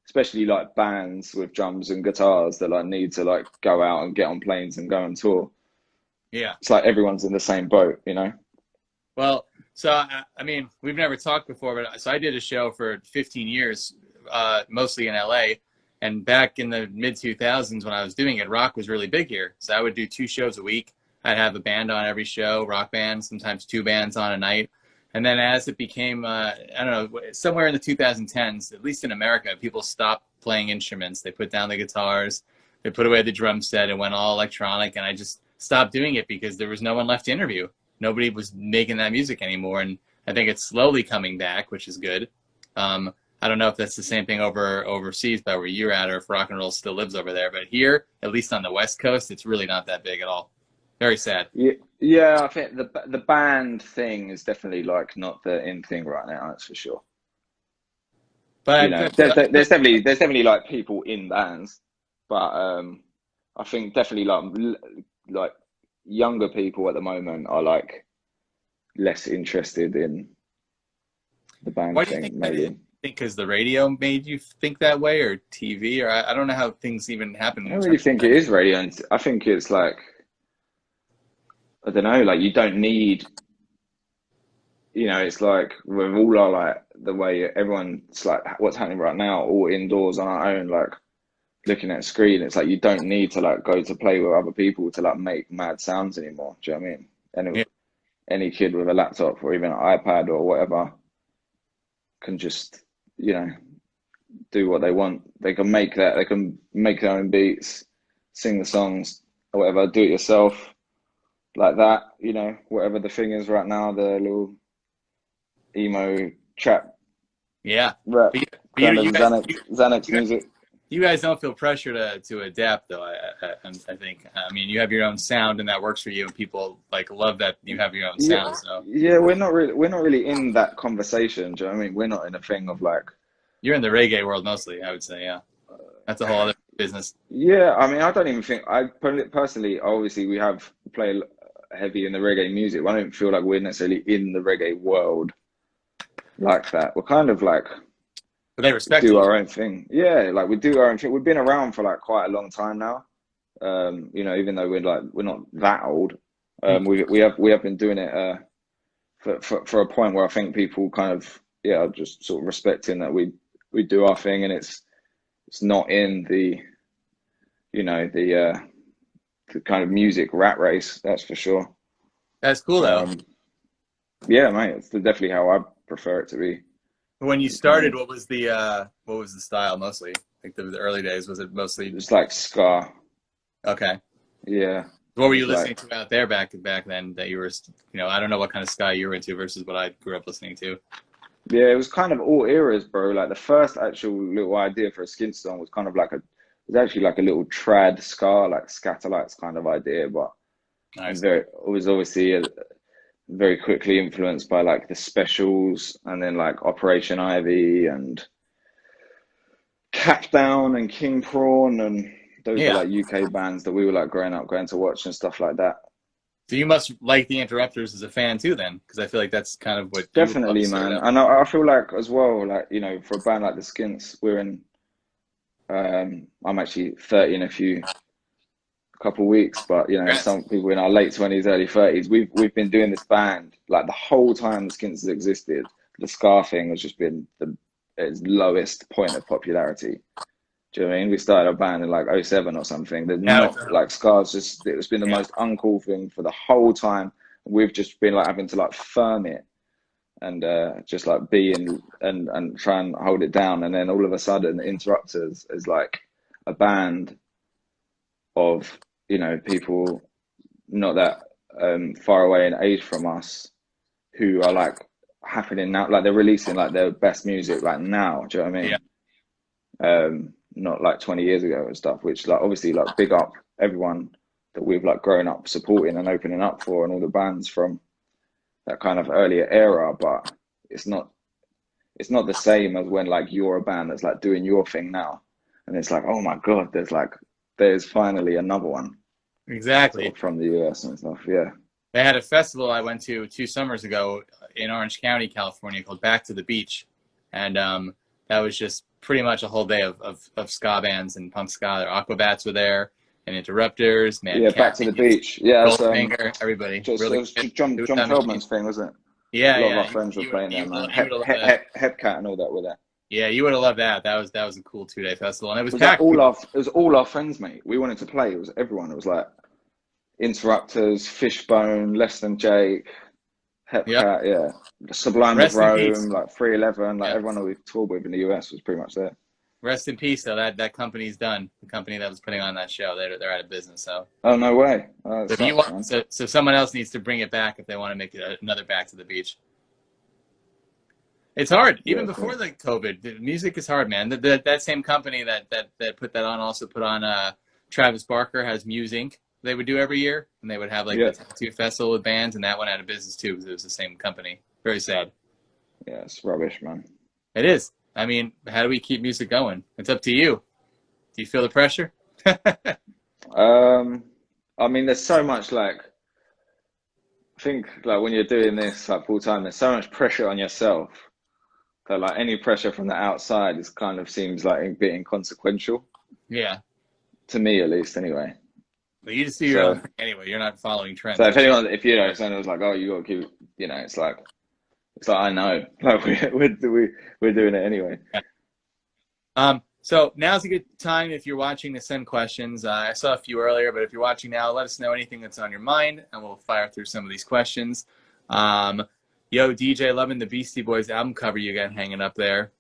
especially like bands with drums and guitars that like need to like go out and get on planes and go on tour. Yeah. It's like everyone's in the same boat, you know? Well, so I mean, we've never talked before, but so I did a show for 15 years, mostly in LA. And back in the mid 2000s when I was doing it, rock was really big here. So I would do 2 shows a week. I'd have a band on every show, rock band, sometimes 2 bands on a night. And then as it became, I don't know, somewhere in the 2010s, at least in America, people stopped playing instruments. They put down the guitars, they put away the drum set, and went all electronic. And I just stopped doing it because there was no one left to interview. Nobody was making that music anymore. And I think it's slowly coming back, which is good. I don't know if that's the same thing overseas by where you're at, or if rock and roll still lives over there. But here, at least on the West Coast, it's really not that big at all. Very sad. Yeah, yeah. I think the band thing is definitely like not the in thing right now. That's for sure. You But know, I feel, there's definitely like people in bands, but I think definitely like younger people at the moment are like less interested in the band why do you thing, think that is? maybe. Think because the radio made you think that way, or TV, or I don't know how things even I happen don't in really terms think of it that. is radio. I think it's like, I don't know, like you don't need, it's like with all our like the way everyone's like what's happening right now, all indoors on our own, like looking at a screen. It's like you don't need to like go to play with other people to like make mad sounds anymore. Do you know what I mean? And Yeah, any kid with a laptop or even an iPad or whatever can just, you know, do what they want. They can make that. They can make their own beats, sing the songs or whatever. Do it yourself like that. Whatever the thing is right now, the little emo trap yeah. rap But you, kind of you guys, Xanax you guys, music. you guys don't feel pressure to adapt, though. I think. I mean, you have your own sound, and that works for you, and people like love that you have your own Yeah, sound. So yeah, we're not really in that conversation. Do you know what I mean? We're not in a thing of like, you're in the reggae world mostly, I would say. Yeah, that's a whole other business. yeah. I mean, I don't even think personally. Obviously, we have play heavy in the reggae music. But I don't feel like we're necessarily in the reggae world like that. We're kind of like But they we respect do you. our own thing. Yeah, like we do our own thing. We've been around for like quite a long time now. Even though we're not that old, we have been doing it for a point where I think people kind of are just sort of respecting that we do our thing and it's not in the kind of music rat race, that's for sure. That's cool though. Um, yeah, mate, it's definitely how I prefer it to be. When you It's kind started, of what was the style mostly? Like the early days, was it mostly it's like ska. okay? Yeah, What were you it's like listening to out there back then that you were, I don't know what kind of ska you were into versus what I grew up listening to. yeah, it was kind of all eras, bro. Like the first actual little idea for a Skints song was kind of like it was actually like a little trad ska, like Scatterlights kind of idea, but and Nice. it was obviously very quickly influenced by like the Specials and then like Operation Ivy and Cap Down and King Prawn and those were Yeah. like UK bands that we were like growing up going to watch and stuff like that. So you must like the Interrupters as a fan too, then, because I feel like that's kind of what you probably Definitely, started man. out. And I feel like as well, like, for a band like the Skints, we're in I'm actually 30 in a couple of weeks, but Congrats. some people in our late 20s, early 30s, we've been doing this band like the whole time the Skints has existed. The Scar thing has just been its lowest point of popularity. Do you know what I mean? We started a band in like '07 or something. There's Yeah, not like Scar's just it's been the yeah, most uncool thing for the whole time. We've just been like having to like firm it and just like be and try and hold it down. And then all of a sudden, Interrupters is like a band of people not that far away in age from us who are like happening now, like they're releasing like their best music like now. Do you know what I yeah. mean? Not like 20 years ago and stuff. Which like obviously like big up everyone that we've like grown up supporting and opening up for, and all the bands from that kind of earlier era. But it's not it's not the same as when like you're a band that's like doing your thing now, and it's like, oh my god, there's finally another one sort Exactly. of from the US and stuff. Yeah. They had a festival I went to 2 summers ago in Orange County, California, called Back to the Beach, and that was just pretty much a whole day of ska bands and punk ska. The Aquabats were there, and Interrupters, Mad Yeah, back to the Catties, beach. Yeah, it's Goldfinger, everybody. just it Really was good. John It was John amazing. Feldman's thing, wasn't it? A Yeah, lot of yeah. our friends were playing there, man. You would have loved that. Hepcat and all that were there. Yeah, you would have loved that. That was a cool 2 day festival, and it was It was like packed. it was all our friends, mate. We wanted to play. It was everyone. It was like Interrupters, Fishbone, Less Than Jake, Yep. Hepcat, yeah. Sublime of Rest in peace. Rome, like 311, like Yeah. everyone that we've toured with in the US was pretty much there. Rest in peace, though. That company's done. The company that was putting on that show, they're out of business. So Oh, no way. Oh, it if you sucks, want, man. so someone else needs to bring it back if they want to make it another Back to the Beach. It's hard, even Yeah, before cool. the COVID. The music is hard, man. That same company that put that on also put on Travis Barker has Muse Inc., they would do every year, and they would have like Yeah. the tattoo festival with bands, and that went out of business too because it was the same company. Very sad. Yeah, it's rubbish, man. It is. I mean, how do we keep music going? It's up to you. Do you feel the pressure? Um, I mean, there's so much like I think like when you're doing this like full time, there's so much pressure on yourself that like any pressure from the outside is kind of seems like a bit inconsequential Yeah. to me at least anyway. But you just do your own So thing anyway. You're not following trends. so if anyone if you know someone was like, oh, you got to keep, it's like I know like we're doing it anyway. So now's a good time if you're watching to send questions. I saw a few earlier, but if you're watching now, let us know anything that's on your mind, and we'll fire through some of these questions. Yo, DJ, loving the Beastie Boys album cover you got hanging up there.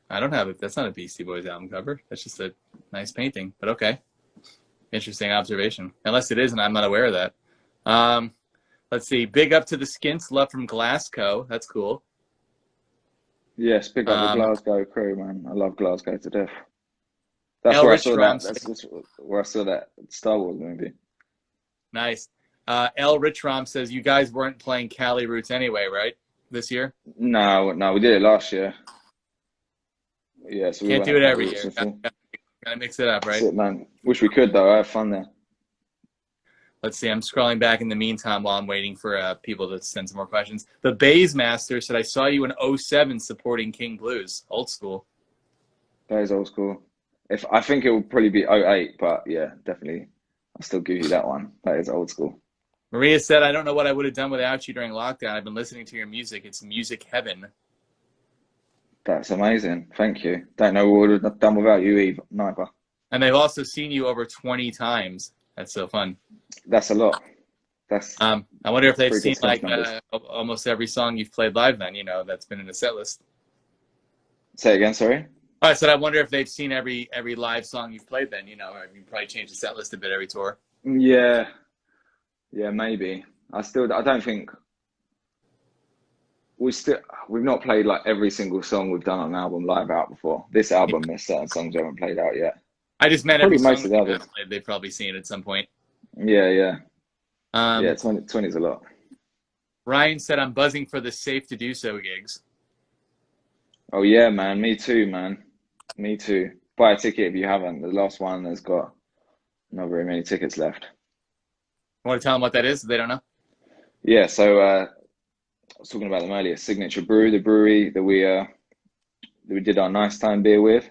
I don't have it. That's not a Beastie Boys album cover. That's just a nice painting, but okay. Interesting observation. Unless it is, and I'm not aware of that. Let's see. Big up to the Skints. Love from Glasgow. That's cool. Yes, pick up the Um, Glasgow crew, man. I love Glasgow to death. That's El where I Rich saw that. Rom, That's where I saw that Star Wars movie. nice. El Rich Rom says you guys weren't playing Cali Roots anyway, right? This year? No, we did it last year. Yeah, so we Can't went do to it every Roots year. before. Gotta mix it up, That's right? it, man. Wish we could though. I have fun there. Let's see. I'm scrolling back in the meantime while I'm waiting for people to send some more questions. The Bays Master said, I saw you in '07 supporting King Blues. Old school. That is old school. If I think it will probably be '08, but yeah, definitely. I'll still give you that one. That is old school. Maria said, I don't know what I would have done without you during lockdown. I've been listening to your music. It's music heaven. That's amazing. Thank you. Don't know what we would have done without you either, neither. And they've also seen you over 20 times. That's so fun. That's a lot. That's I wonder if they've pretty seen good Skints like numbers. almost every song you've played live then, that's been in the set list. Say it again, sorry. I said, I wonder if they've seen every live song you've played then, you probably change the set list a bit every tour. Yeah. Yeah, maybe. I don't think we've not played like every single song we've done on an album live out before. This album, there's certain songs we haven't played out yet. I just meant Probably every song most of that the you others. have played, they've probably seen it at some point. Yeah. Um, Yeah, 20 is a lot. Ryan said, I'm buzzing for the Safe to Do So gigs. Oh yeah, man. Me too, man. Me too. Buy a ticket if you haven't. The last one has got not very many tickets left. Want to tell them what that is? They don't know. Yeah, so I was talking about them earlier. Signature Brew, the brewery that we did our Nice Time beer with.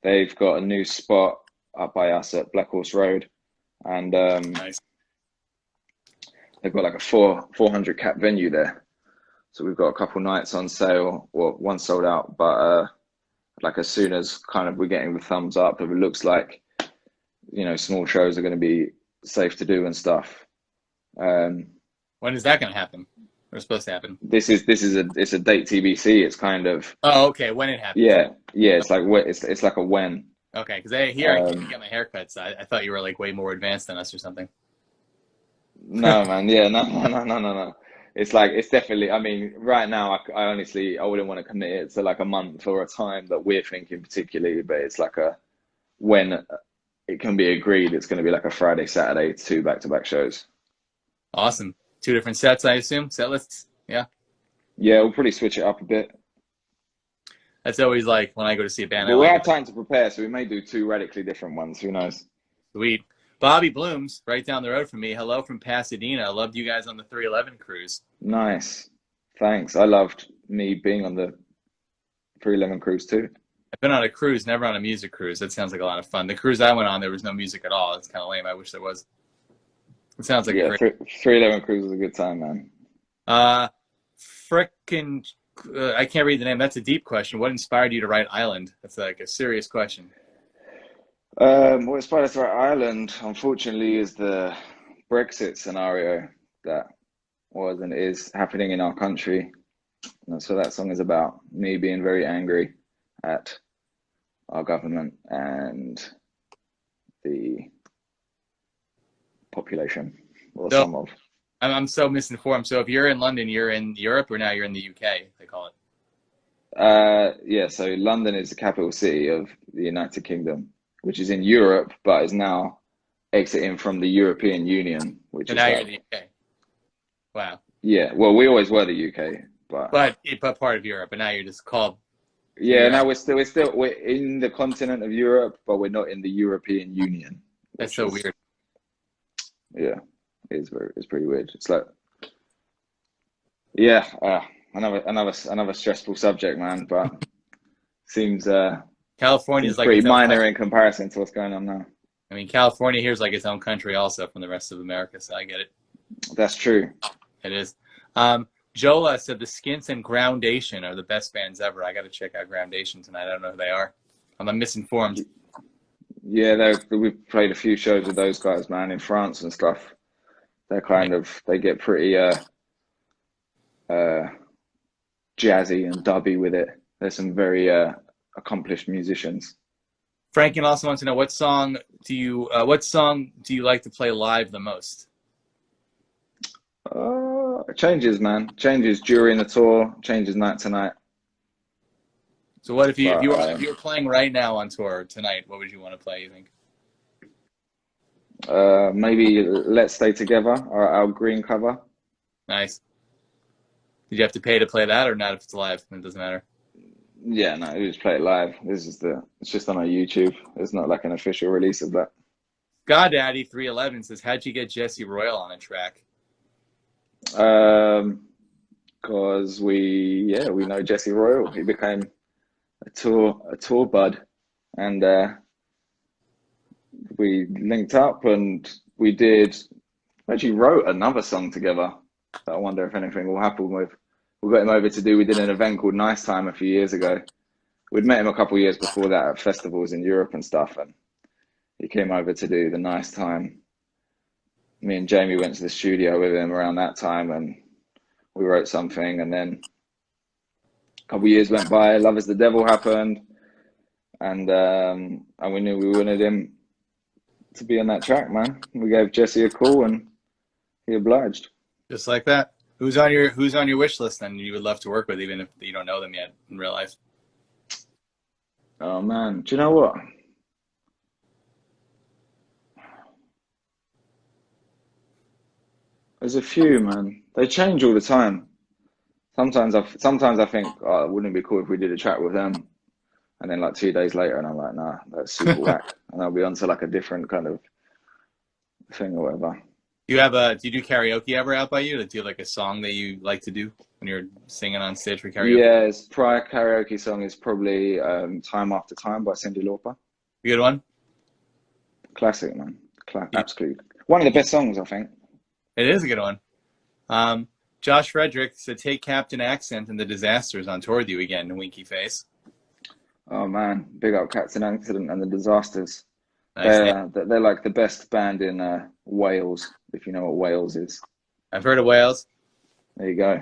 They've got a new spot up by us at Black Horse Road, and Nice. they've got like a 400 cap venue there. So we've got a couple nights on sale. Well, one sold out, but like as soon as kind of we're getting the thumbs up, if it looks like small shows are going to be safe to do and stuff. When is that going to happen? Or supposed to happen? It's a date TBC. It's kind of Oh, okay. When it happens. yeah. It's like it's like a when. Okay, because I can't get my haircut, so I thought you were like way more advanced than us or something. No, man. Yeah, no. It's like it's definitely. I mean, right now, I honestly I wouldn't want to commit it to like a month or a time that we're thinking particularly, but it's like a when it can be agreed. It's going to be like a Friday, Saturday, 2 back-to-back shows. Awesome. 2 different sets, I assume. Set lists. Yeah. Yeah, we'll probably switch it up a bit. That's always like when I go to see a band. Well, we I have like time to prepare, so we may do 2 radically different ones. Who knows? Sweet. Bobby Blooms, right down the road from me. Hello from Pasadena. I loved you guys on the 311 cruise. Nice. Thanks. I loved me being on the 311 cruise too. I've been on a cruise, never on a music cruise. That sounds like a lot of fun. The cruise I went on, there was no music at all. It's kind of lame. I wish there was. It sounds like a great. 311 cruise was a good time, man. Frickin', I can't read the name. That's a deep question. What inspired you to write Island? That's like a serious question. What inspired us to write Ireland, unfortunately, is the Brexit scenario that was and is happening in our country. And that's what that song is about. Me being very angry at our government and the population, or So, some of. I'm so misinformed. So if you're in London, you're in Europe, or now you're in the UK, they call it. Yeah, so London is the capital city of the United Kingdom, which is in Europe, but is now exiting from the European Union, which And is now you're like, in the UK. Wow. yeah, well, we always were the UK, but But part of Europe, and now you're just called. So yeah, you're now we're in the continent of Europe, but we're not in the European Union, that's which so is, weird. yeah, it's pretty weird. It's like, yeah, another stressful subject, man, but seems California is seems like pretty its own minor country. in comparison to what's going on now. I mean, California here is like its own country also from the rest of America, so I get it. That's true. It is. Jola said the Skints and Groundation are the best bands ever. I got to check out Groundation tonight. I don't know who they are. I'm misinformed. Yeah, we've played a few shows with those guys, man, in France and stuff. They get pretty uh, jazzy and dubby with it. There's some very accomplished musicians. Franken also wants to know what song do you like to play live the most? Changes, man. Changes during the tour. Changes night to night. So what if you But if you were playing right now on tour tonight? What would you want to play? You think? maybe Let's Stay Together, our green cover. Nice. Did you have to pay to play that or not? If it's live, it doesn't matter. Yeah, no, we just play it live. It's just on our YouTube. It's not like an official release of that. Goddaddy 311 says, "How'd you get Jesse Royal on a track?" Because we know Jesse Royal. He became a tour bud, and we linked up and we actually wrote another song together that I wonder if anything will happen with. We got him over to we did an event called Nice Time a few years ago. We'd met him a couple of years before that at festivals in Europe and stuff, and he came over to do the Nice Time. Me and Jamie went to the studio with him around that time, and we wrote something, and then a couple of years went by, Love Is the Devil happened, and we knew we wanted him to be on that track, man. We gave Jesse a call and he obliged. Just like that. Who's on your wish list then you would love to work with, even if you don't know them yet in real life? Oh man, do you know what? There's a few, man. They change all the time. Sometimes I think, oh, wouldn't it be cool if we did a track with them? And then like 2 days later, and I'm like, nah, that's super whack. And I'll be on to like a different kind of thing or whatever. Do you do karaoke ever out by you? Do you have like a song that you like to do when you're singing on stage for karaoke? Yeah, his prior karaoke song is probably Time After Time by Cyndi Lauper. Good one? Classic, man. Absolutely. One of the best songs, I think. It is a good one. Josh Frederick said, "Take Captain Accent and the Disasters on tour with you again." Winky face. Oh man, big up Captain Accident and the Disasters. Nice. They're like the best band in Wales, if you know what Wales is. I've heard of Wales. There you go.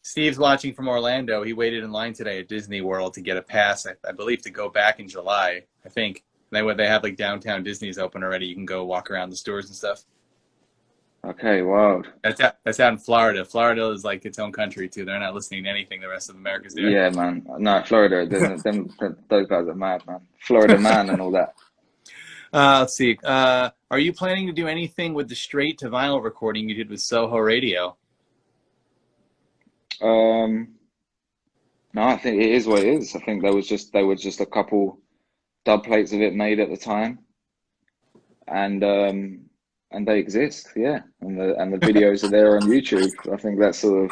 Steve's watching from Orlando. He waited in line today at Disney World to get a pass, I believe, to go back in July. I think they have like downtown Disney's open already. You can go walk around the stores and stuff. Okay, wild. That's out in Florida. Florida is like its own country too. They're not listening to anything the rest of America's doing. Yeah, man. No, Florida. Those guys are mad, man. Florida man and all that. Let's see. Are you planning to do anything with the straight to vinyl recording you did with Soho Radio? No, I think it is what it is. I think there were just a couple dub plates of it made at the time, and they exist, yeah. And the videos are there on YouTube. I think that sort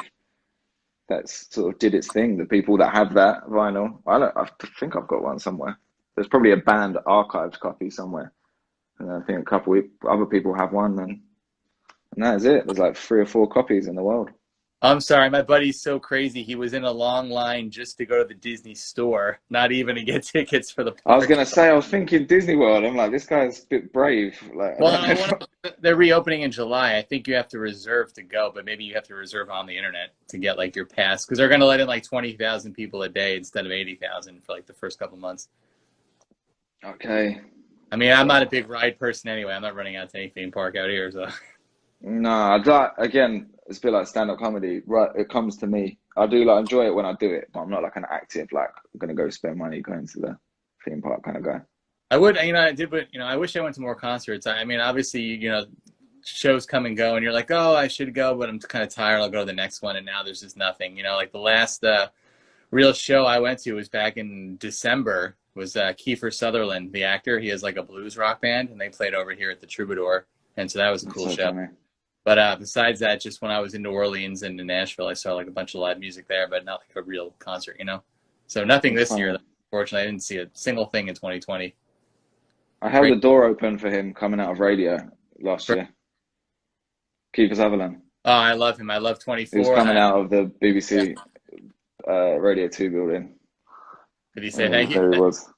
of did its thing. The people that have that vinyl, I think I've got one somewhere. There's probably a band archived copy somewhere, and I think a couple other people have one, and that's it. There's like 3 or 4 copies in the world. I'm sorry, my buddy's so crazy. He was in a long line just to go to the Disney store, not even to get tickets for the park. I was gonna say, I was thinking Disney World. I'm like, this guy's a bit brave. Like, well, they're reopening in July. I think you have to reserve to go, but maybe you have to reserve on the internet to get like your pass, because they're going to let in like 20,000 people a day instead of 80,000 for like the first couple months. Okay. I mean, I'm not a big ride person anyway. I'm not running out to any theme park out here, so. No, again, it's a bit like stand-up comedy. Right, it comes to me. I do like enjoy it when I do it, but I'm not like an active, like I'm gonna go spend money going to the theme park kind of guy. I would, I did, but I wish I went to more concerts. I mean, obviously, shows come and go, and you're like, oh, I should go, but I'm kind of tired. I'll go to the next one, and now there's just nothing. Like the last real show I went to was back in December. Was Kiefer Sutherland, the actor? He has like a blues rock band, and they played over here at the Troubadour, and so that was a That's cool so show. funny. But besides that, just when I was in New Orleans and in Nashville, I saw like a bunch of live music there, but not like a real concert. So nothing That's this year. funny. Unfortunately, I didn't see a single thing in 2020. I held the door open for him coming out of radio last year. Kiefer Sutherland. Oh, I love him. I love He was 24. coming out of the BBC Radio 2 building. Did he say thank you? There he was.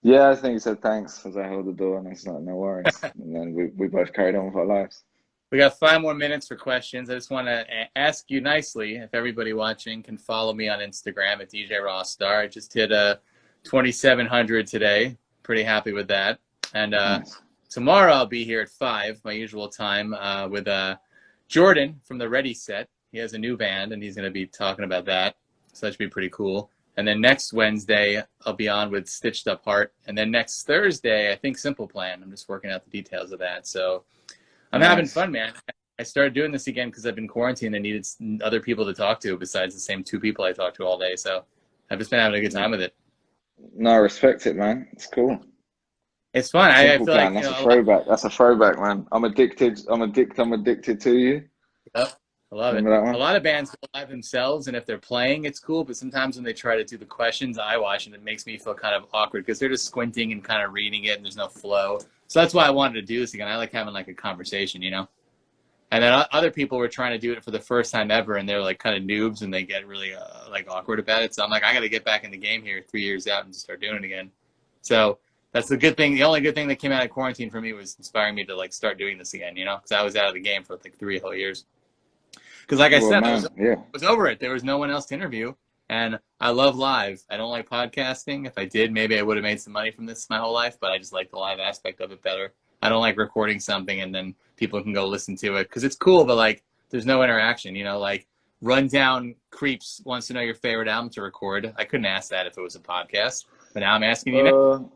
Yeah, I think he said thanks as I held the door, and it's like, no worries. And then we both carried on with our lives. We got 5 more minutes for questions. I just want to ask you nicely if everybody watching can follow me on Instagram at DJ Rossstar. I just hit 2,700 today. Pretty happy with that. And Nice. tomorrow I'll be here at 5, my usual time, with Jordan from the Ready set. He has a new band, and he's going to be talking about that. So that should be pretty cool. And then next Wednesday, I'll be on with Stitched Up Heart. And then next Thursday, I think Simple Plan. I'm just working out the details of that. So I'm having fun, man. I started doing this again because I've been quarantined and needed other people to talk to besides the same 2 people I talk to all day. So I've just been having a good time with it. No, I respect it, man. It's cool. It's fun. I feel Plan. like That's a throwback. That's a throwback, man. I'm addicted to you. Yep. I love it. Remember that one? A lot of bands go live themselves, and if they're playing, it's cool. But sometimes when they try to do the questions, I watch, and it makes me feel kind of awkward because they're just squinting and kind of reading it, and there's no flow. So that's why I wanted to do this again. I like having like a conversation, And then other people were trying to do it for the first time ever, and they're like kind of noobs, and they get really like awkward about it. So I'm like, I got to get back in the game here 3 years out and just start doing it again. So that's the good thing. The only good thing that came out of quarantine for me was inspiring me to like start doing this again, because I was out of the game for like 3 whole years. Because like I said, I was over it. There was no one else to interview, and I love live. I don't like podcasting. If I did, maybe I would have made some money from this my whole life, but I just like the live aspect of it better. I don't like recording something and then people can go listen to it because it's cool, but like there's no interaction, like Rundown Creeps wants to know your favorite album to record. I couldn't ask that if it was a podcast, but now I'm asking you now.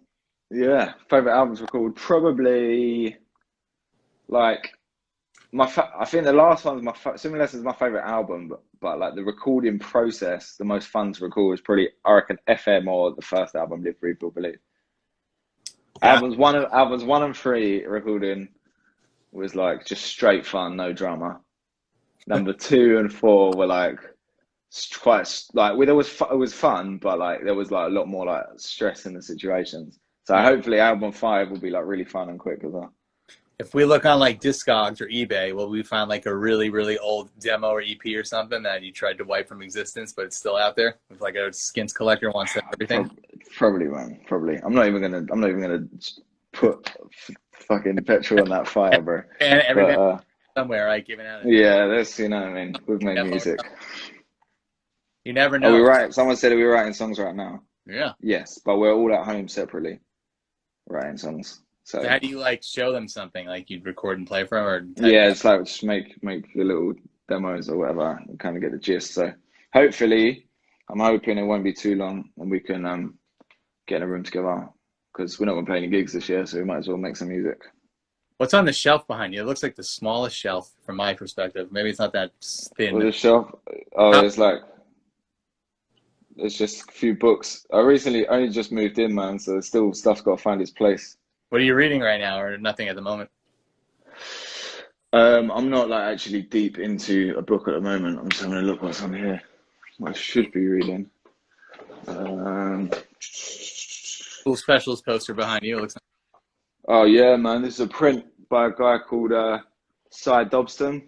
Yeah, favorite albums record probably like I think the last one was Simulation is my favorite album, but like the recording process, the most fun to record was probably I reckon FM or the first album, Live Free Feel Believe. Yeah. Albums 1 and 3 recording was like just straight fun, no drama. Number 2 and 4 were like quite like it was fun, but like there was like a lot more like stress in the situations. So hopefully album 5 will be like really fun and quick as well. If we look on like Discogs or eBay, will we find like a really, really old demo or EP or something that you tried to wipe from existence, but it's still out there? With like a Skints collector wants everything. Probably, man. Probably. I'm not even gonna put fucking petrol on that fire, bro. And everything somewhere, right? Giving out. Yeah, that's what I mean. We've made music. You never know. Are we right? Someone said we're writing songs right now. Yeah. Yes, but we're all at home separately, writing songs. So how do you like show them something? Like you'd record and play for them, or it's like just make the little demos or whatever and kind of get the gist. So hopefully, I'm hoping it won't be too long and we can get in a room together because we're not going to play any gigs this year, so we might as well make some music. What's on the shelf behind you? It looks like the smallest shelf from my perspective. Maybe it's not that thin. Well, the shelf? Oh, it's just a few books. I recently only just moved in, man, so still stuff's got to find its place. What are you reading right now, or nothing at the moment? I'm not like actually deep into a book at the moment. I'm just having a look what's on here. I should be reading. Cool Specials poster behind you. It looks like. Oh yeah, man! This is a print by a guy called Cy Dobston.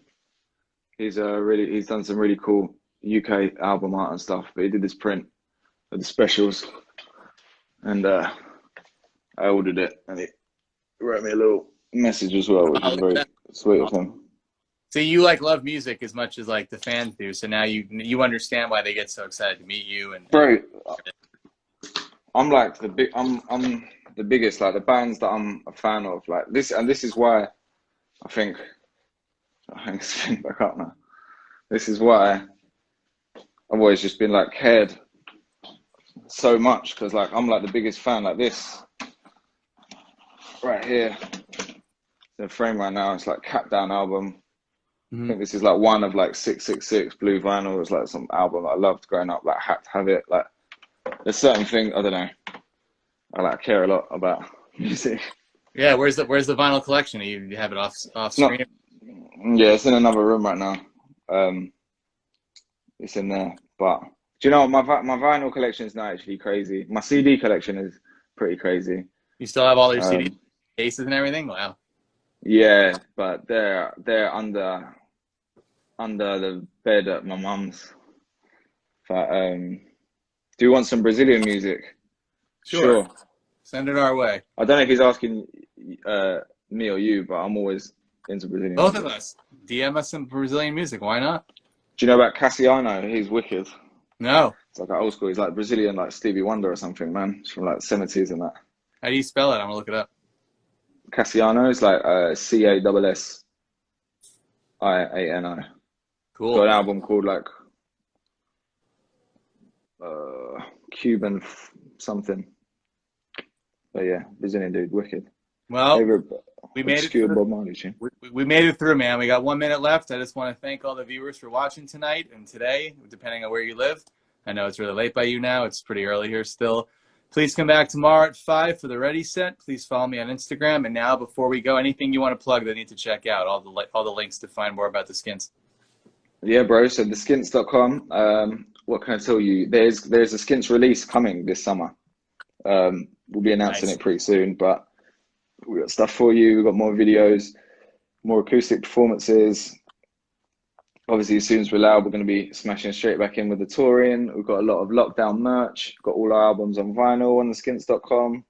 He's done some really cool UK album art and stuff. But he did this print of the Specials, and I ordered it, and he wrote me a little message as well, which is very sweet of him. So you like love music as much as like the fans do. So now you understand why they get so excited to meet you. And bro, I'm like I'm the biggest, like the bands that I'm a fan of, like this, and this is why I think it's been back up now. This is why I've always just been like cared so much because like I'm like the biggest fan like this. right here. The frame right now. It's like Cat Down album. I Hmm. think this is like one of like 666 blue vinyl. It's like some album I loved growing up. Like had to have it. Like there's certain things I don't know. I like care a lot about music. Yeah, where's the vinyl collection? You have it off It's not. screen? Yeah, it's in another room right now. It's in there. But do you know what? My vinyl collection is not actually crazy. My CD collection is pretty crazy. You still have all your CD Um, cases and everything? Wow. yeah, but they're under the bed at my mum's. But do you want some Brazilian music? Sure. Sure. Send it our way. I don't know if he's asking me or you, but I'm always into Brazilian Both of music. us. DM us some Brazilian music. Why not? Do you know about Cassiano? He's wicked. No. It's like old school. He's like Brazilian, like Stevie Wonder or something, man. It's from like the 70s and that. How do you spell it? I'm gonna look it up. Cassiano is like Cassiano. Got Cool. an album called like Cuban something. But yeah, Brazilian dude, wicked. Well, Favorite we made it obscure through. Bob Marley tune. We made it through, man. We got 1 minute left. I just want to thank all the viewers for watching tonight and today, depending on where you live. I know it's really late by you now. It's pretty early here still. Please come back tomorrow at 5 for the Ready Set. Please follow me on Instagram. And now, before we go, anything you want to plug that I need to check out, all the links to find more about the Skints. Yeah, bro. So the skints.com. What can I tell you? There's a Skints release coming this summer. We'll be announcing Nice. it pretty soon, but we got stuff for you. We've got more videos, more acoustic performances. Obviously, as soon as we're allowed, we're going to be smashing straight back in with the touring. We've got a lot of lockdown merch. We've got all our albums on vinyl on the skints.com.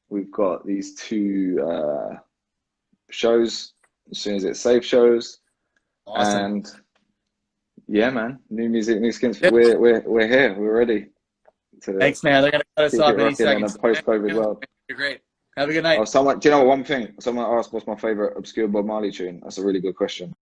We've got these two shows as soon as it's safe shows. Awesome. And yeah, man, new music, new Skints. Yep. We're here. We're ready to Thanks, man. They're going to cut us keep off it any rocking in a second. post-COVID world. You're great. Have a good night. Oh, someone, do you know one thing? Someone asked what's my favorite obscure Bob Marley tune. That's a really good question.